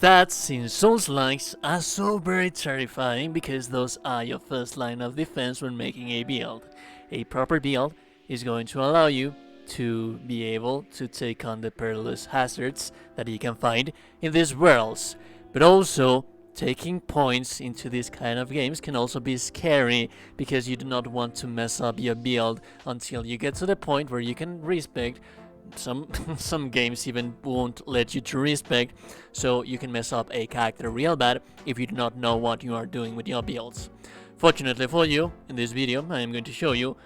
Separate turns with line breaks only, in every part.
Stats in Souls-likes are so very terrifying because those are your first line of defense when making a build. A proper build is going to allow you to be able to take on the perilous hazards that you can find in these worlds. But also, taking points into these kind of games can also be scary because you do not want to mess up your build until you get to the point where you can respect. Some games even won't let you to respect, so you can mess up a character real bad if you do not know what you are doing with your builds. Fortunately for you, in this video I am going to show you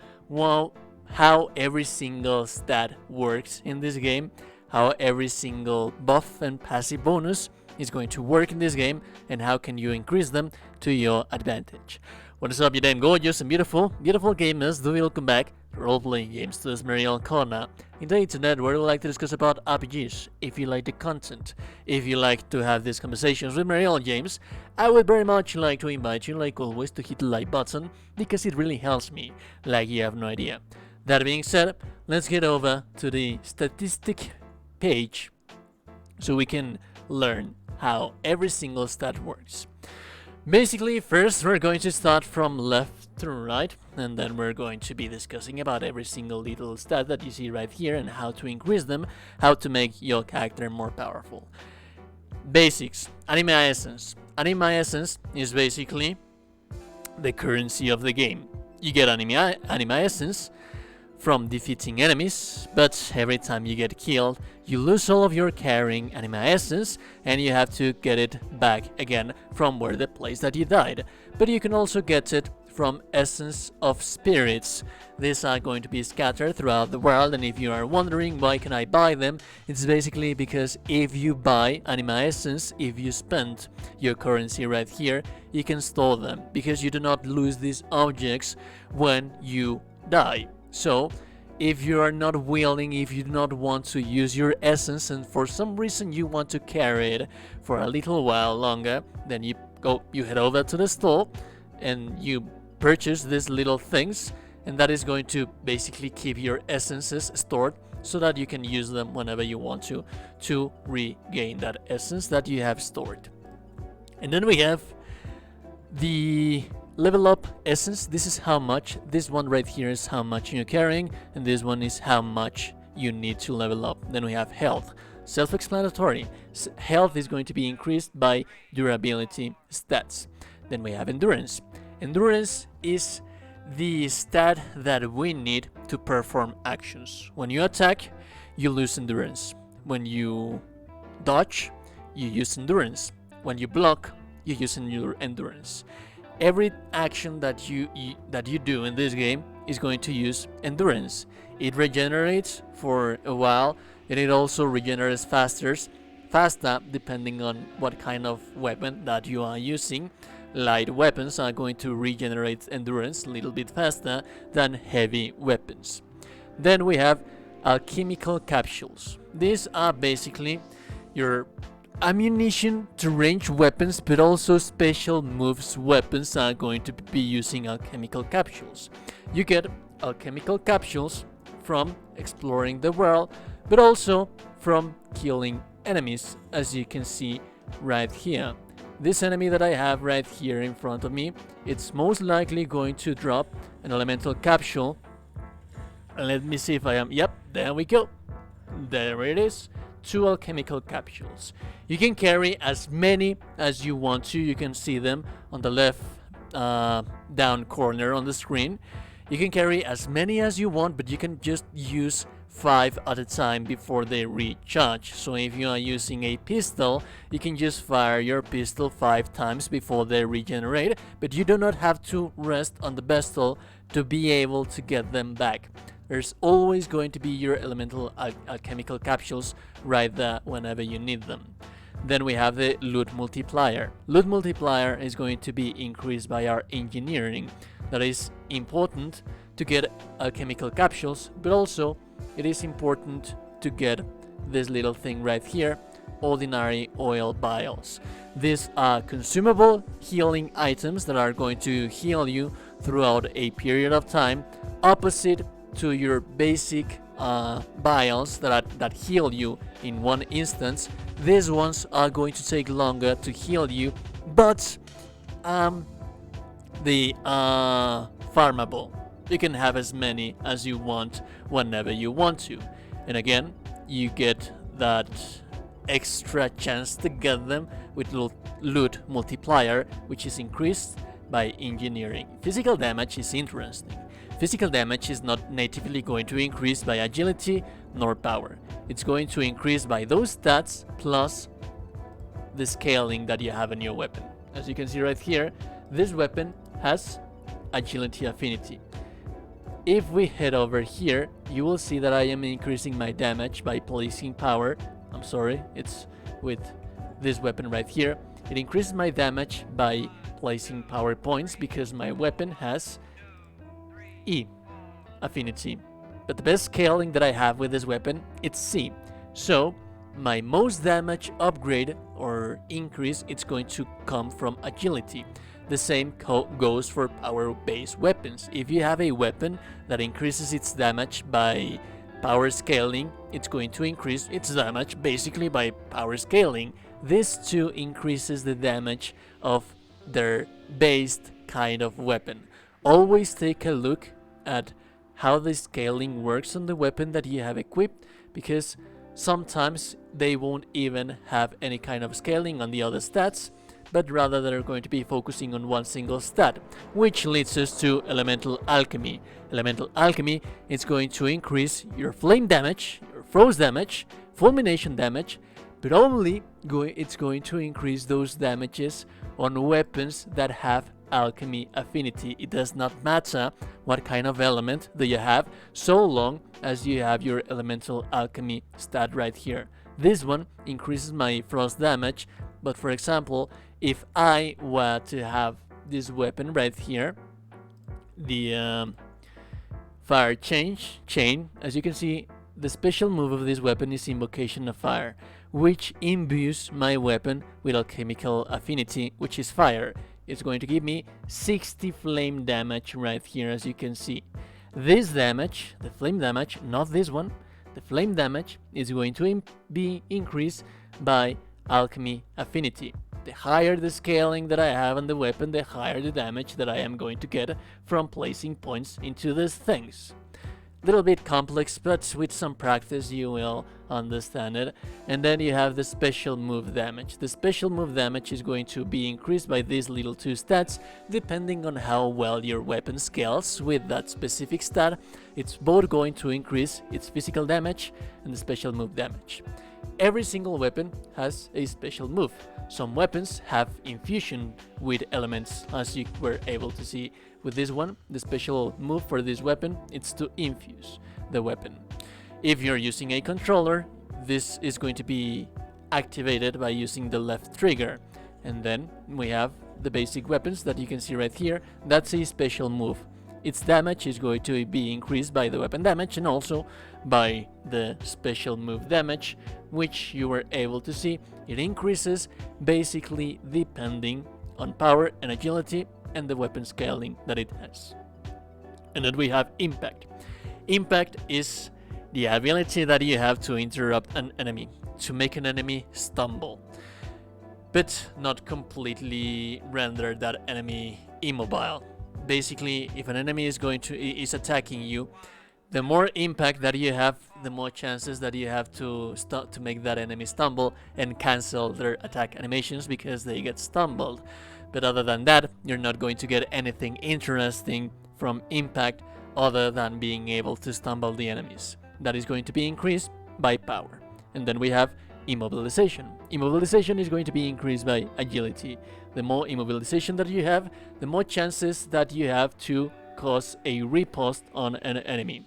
how every single stat works in this game, how every single buff and passive bonus is going to work in this game, and how can you increase them to your advantage. What is up, you damn gorgeous and beautiful gamers? Welcome back to role-playing games to this Mariel corner in the internet, where we like to discuss about RPGs. If you like the content, if you like to have these conversations with Mariel James, I would very much like to invite you, like always, to hit the like button because it really helps me, like you have no idea. That being said, let's get over to the statistic page so we can learn how every single stat works. Basically, first we're going to start from left to right, and then we're going to be discussing about every single little stat that you see right here and how to increase them, how to make your character more powerful. Basics. Anima Essence. Anima Essence is basically the currency of the game. You get Anima Essence from defeating enemies, but every time you get killed, you lose all of your carrying Anima Essence, and you have to get it back again from the place that you died. But you can also get it from Essence of Spirits. These are going to be scattered throughout the world, and if you are wondering why can I buy them, it's basically because if you buy Anima Essence, if you spend your currency right here, you can store them, because you do not lose these objects when you die. So, if you are not willing, if you do not want to use your essence and for some reason you want to carry it for a little while longer, then you head over to the store and you purchase these little things, and that is going to basically keep your essences stored so that you can use them whenever you want to regain that essence that you have stored. And then we have the level up essence. This is how much. This one right here is how much you're carrying, and this one is how much you need to level up. Then we have health. Self-explanatory. Health is going to be increased by durability stats. Then we have endurance. Endurance is the stat that we need to perform actions. When you attack, you lose endurance. When you dodge, you use endurance. When you block, you use endurance. Every action that you do in this game is going to use endurance. It regenerates for a while, and it also regenerates faster depending on what kind of weapon that you are using. Light weapons are going to regenerate endurance a little bit faster than heavy weapons. Then we have alchemical capsules. These are basically your ammunition to range weapons, but also special moves weapons are going to be using alchemical capsules. You get alchemical capsules from exploring the world, but also from killing enemies, as you can see right here. This enemy that I have right here in front of me, it's most likely going to drop an elemental capsule. And let me see if I am. Yep, there we go. There it is. 2 alchemical capsules. You can carry as many as you want to. You can see them on the left down corner on the screen. You can carry as many as you want, but you can just use 5 at a time before they recharge. So if you are using a pistol, you can just fire your pistol 5 times before they regenerate, but you do not have to rest on the pistol to be able to get them back. There's always going to be your elemental alchemical capsules right there whenever you need them. Then we have the loot multiplier. Loot multiplier is going to be increased by our engineering. That is important to get alchemical capsules, but also it is important to get this little thing right here, ordinary oil vials. These are consumable healing items that are going to heal you throughout a period of time, opposite to your basic vials that heal you in one instance. These ones are going to take longer to heal you, but they are farmable. You can have as many as you want whenever you want to. And again, you get that extra chance to get them with loot multiplier, which is increased by engineering. Physical damage is interesting. Physical damage is not natively going to increase by agility nor power. It's going to increase by those stats plus the scaling that you have in your weapon. As you can see right here, this weapon has agility affinity. If we head over here, you will see that I am increasing my damage by placing power. I'm sorry, it's with this weapon right here. It increases my damage by placing power points because my weapon has E affinity. But the best scaling that I have with this weapon, it's C. So my most damage upgrade or increase, it's going to come from agility. The same goes for power-based weapons. If you have a weapon that increases its damage by power scaling, it's going to increase its damage basically by power scaling. This too increases the damage of their based kind of weapon. Always take a look at how the scaling works on the weapon that you have equipped, because sometimes they won't even have any kind of scaling on the other stats, but rather they're going to be focusing on one single stat, which leads us to Elemental Alchemy. Elemental Alchemy is going to increase your flame damage, your frost damage, fulmination damage, but only it's going to increase those damages on weapons that have alchemy affinity. It does not matter what kind of element that you have, so long as you have your Elemental Alchemy stat right here. This one increases my frost damage, but for example, if I were to have this weapon right here, the fire chain, as you can see, the special move of this weapon is Invocation of Fire, which imbues my weapon with alchemical affinity, which is fire. It's going to give me 60 flame damage right here, as you can see. This damage, the flame damage, not this one, the flame damage is going to be increased by alchemy affinity. The higher the scaling that I have on the weapon, the higher the damage that I am going to get from placing points into these things. Little bit complex, but with some practice you will understand it. And then you have the special move damage. The special move damage is going to be increased by these little two stats, depending on how well your weapon scales with that specific stat. It's both going to increase its physical damage and the special move damage. Every single weapon has a special move. Some weapons have infusion with elements, as you were able to see with this one. The special move for this weapon is to infuse the weapon. If you're using a controller, this is going to be activated by using the left trigger. And then we have the basic weapons that you can see right here. That's a special move. Its damage is going to be increased by the weapon damage and also by the special move damage, which you were able to see. It increases basically depending on power and agility and the weapon scaling that it has. And then we have Impact. Impact is the ability that you have to interrupt an enemy, to make an enemy stumble, but not completely render that enemy immobile. Basically, if an enemy is attacking you, the more impact that you have, the more chances that you have to make that enemy stumble and cancel their attack animations because they get stumbled. But other than that, you're not going to get anything interesting from impact other than being able to stumble the enemies. That is going to be increased by power. And then we have Immobilization. Immobilization is going to be increased by agility. The more immobilization that you have, the more chances that you have to cause a riposte on an enemy.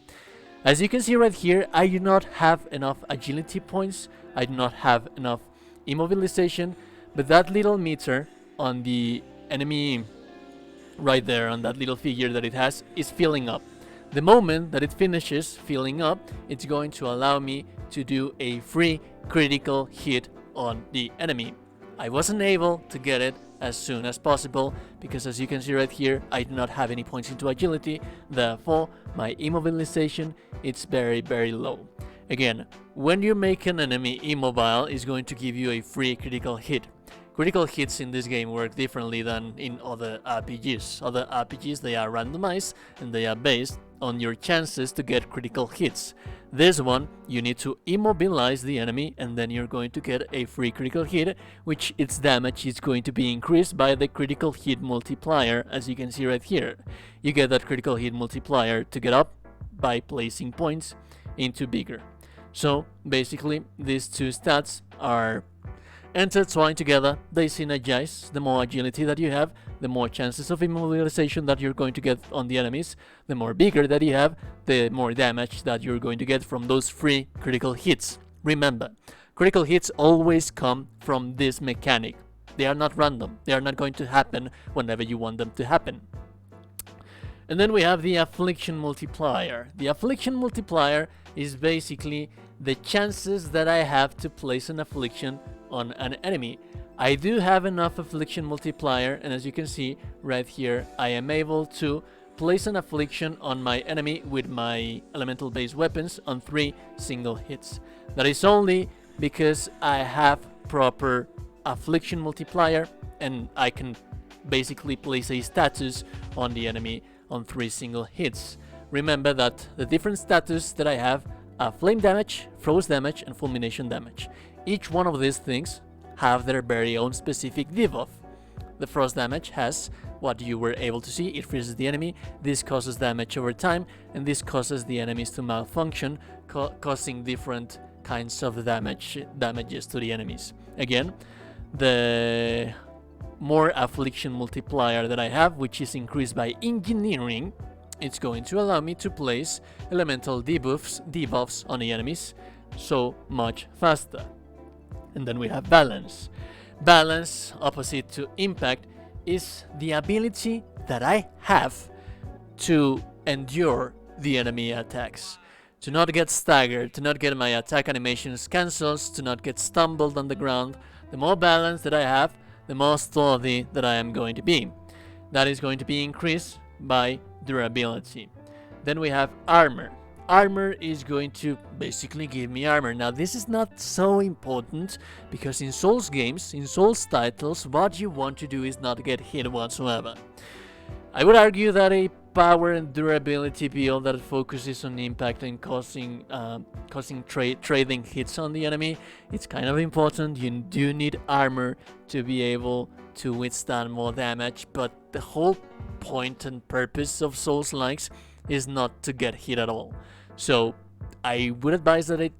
As you can see right here, I do not have enough agility points, I do not have enough immobilization, but that little meter on the enemy right there, on that little figure that it has, is filling up. The moment that it finishes filling up, it's going to allow me to do a free critical hit on the enemy. I wasn't able to get it as soon as possible, because as you can see right here, I do not have any points into agility, therefore my immobilization is very, very low. Again, when you make an enemy immobile, it's going to give you a free critical hit. Critical hits in this game work differently than in other RPGs. Other RPGs, they are randomized and they are based on your chances to get critical hits. This one, you need to immobilize the enemy and then you're going to get a free critical hit, which its damage is going to be increased by the critical hit multiplier, as you can see right here. You get that critical hit multiplier to get up by placing points into bigger. So basically these two stats are intertwined together, they synergize. The more agility that you have, the more chances of immobilization that you're going to get on the enemies. The more bigger that you have, the more damage that you're going to get from those free critical hits. Remember, critical hits always come from this mechanic. They are not random. They are not going to happen whenever you want them to happen. And then we have the Affliction multiplier. The Affliction multiplier is basically the chances that I have to place an affliction on an enemy. I do have enough Affliction multiplier, and as you can see right here, I am able to place an affliction on my enemy with my elemental based weapons on 3 single hits. That is only because I have proper Affliction multiplier and I can basically place a status on the enemy on 3 single hits. Remember that the different status that I have are flame damage, frost damage, and fulmination damage. Each one of these things have their very own specific debuff. The frost damage has what you were able to see, it freezes the enemy, this causes damage over time, and this causes the enemies to malfunction, causing different kinds of damages to the enemies. Again, the more Affliction multiplier that I have, which is increased by engineering, it's going to allow me to place elemental debuffs on the enemies so much faster. And then we have balance. Balance, opposite to impact, is the ability that I have to endure the enemy attacks. To not get staggered, to not get my attack animations cancelled, to not get stumbled on the ground. The more balance that I have, the more sturdy that I am going to be. That is going to be increased by durability. Then we have armor. Armor is going to basically give me armor. Now this is not so important because in Souls games, in Souls titles, what you want to do is not get hit whatsoever. I would argue that a power and durability build that focuses on impact and causing trading hits on the enemy, it's kind of important. You do need armor to be able to withstand more damage, but the whole point and purpose of Souls-likes is not to get hit at all. So I would advise that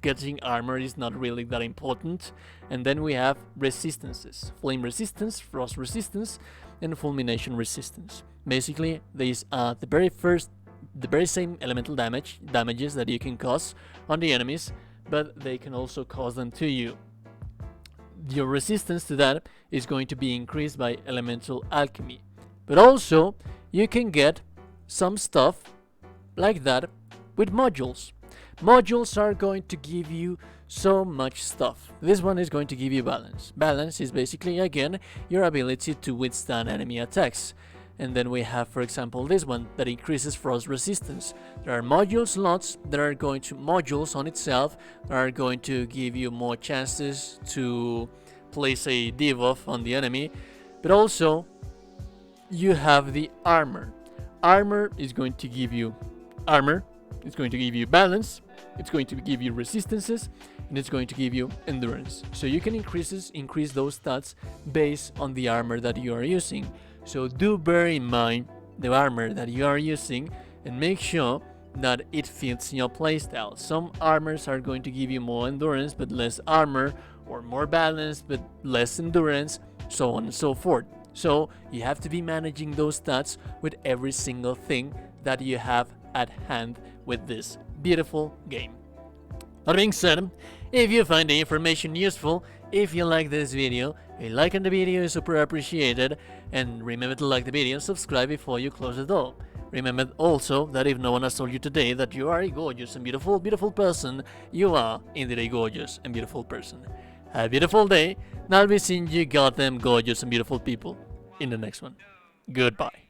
getting armor is not really that important. And then we have resistances: flame resistance, frost resistance, and fulmination resistance. Basically, these are the very same elemental damages that you can cause on the enemies, but they can also cause them to you. Your resistance to that is going to be increased by elemental alchemy. But also, you can get some stuff like that with modules. Modules are going to give you so much stuff. This one is going to give you balance. Balance is basically, again, your ability to withstand enemy attacks. And then we have, for example, this one that increases frost resistance. There are module slots that are going to, modules on itself, that are going to give you more chances to place a debuff on the enemy. But also, you have the armor. Armor is going to give you armor, it's going to give you balance, it's going to give you resistances, and it's going to give you endurance. So you can increase those stats based on the armor that you are using. So do bear in mind the armor that you are using and make sure that it fits your playstyle. Some armors are going to give you more endurance but less armor, or more balance but less endurance, so on and so forth. So you have to be managing those stats with every single thing that you have at hand with this beautiful game. That being said, if you find the information useful, if you like this video, a like on the video is super appreciated, and remember to like the video and subscribe before you close the door. Remember also that if no one has told you today that you are a gorgeous and beautiful person, you are indeed a gorgeous and beautiful person. Have a beautiful day, and I'll be seeing you goddamn gorgeous and beautiful people in the next one. Goodbye.